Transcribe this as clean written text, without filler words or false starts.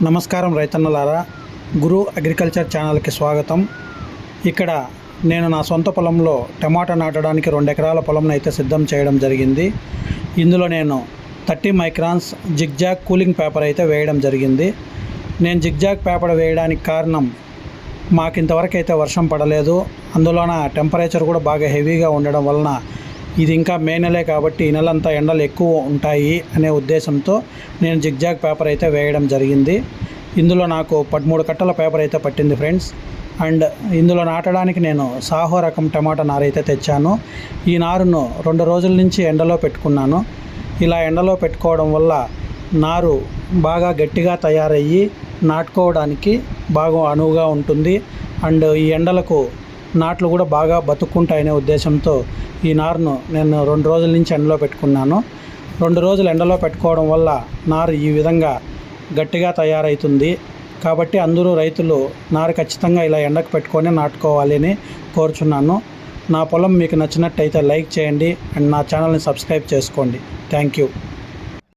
నమస్కారం రైతన్నలారా, గురు అగ్రికల్చర్ ఛానల్కి స్వాగతం. ఇక్కడ నేను నా సొంత పొలంలో టమాటా నాటడానికి 2 ఎకరాల పొలంను అయితే సిద్ధం చేయడం జరిగింది. ఇందులో నేను 30 మైక్రాన్స్ జిగ్జాగ్ కూలింగ్ పేపర్ అయితే వేయడం జరిగింది. నేను జిగ్జాగ్ పేపర్ వేయడానికి కారణం, మాకు ఇంతవరకు అయితే వర్షం పడలేదు, అందులోన టెంపరేచర్ కూడా బాగా హెవీగా ఉండడం వలన ఇది ఇంకా మే నెలే కాబట్టి ఈ నెలంతా ఎండలు ఎక్కువ ఉంటాయి అనే ఉద్దేశంతో నేను జిగ్జాగ్ పేపర్ అయితే వేయడం జరిగింది. ఇందులో నాకు 13 కట్టల పేపర్ అయితే పట్టింది ఫ్రెండ్స్. అండ్ ఇందులో నాటడానికి నేను సాహో రకం టమాటా నారు అయితే తెచ్చాను. ఈ నారును 2 రోజుల నుంచి ఎండలో పెట్టుకున్నాను. ఇలా ఎండలో పెట్టుకోవడం వల్ల నారు బాగా గట్టిగా తయారయ్యి నాటుకోవడానికి బాగా అనువుగా ఉంటుంది. అండ్ ఈ ఎండలకు నాట్లు కూడా బాగా బతుక్కుంటాయనే ఉద్దేశంతో ఈ నారును నేను 2 రోజుల నుంచి ఎండలో పెట్టుకున్నాను. 2 రోజులు ఎండలో పెట్టుకోవడం వల్ల నారు ఈ విధంగా గట్టిగా తయారవుతుంది. కాబట్టి అందరూ రైతులు నారు ఖచ్చితంగా ఇలా ఎండకు పెట్టుకొని నాటుకోవాలి అని కోరుచున్నాను. నా పొలం మీకు నచ్చినట్టయితే లైక్ చేయండి అండ్ నా ఛానల్ని సబ్స్క్రైబ్ చేసుకోండి. Thank you.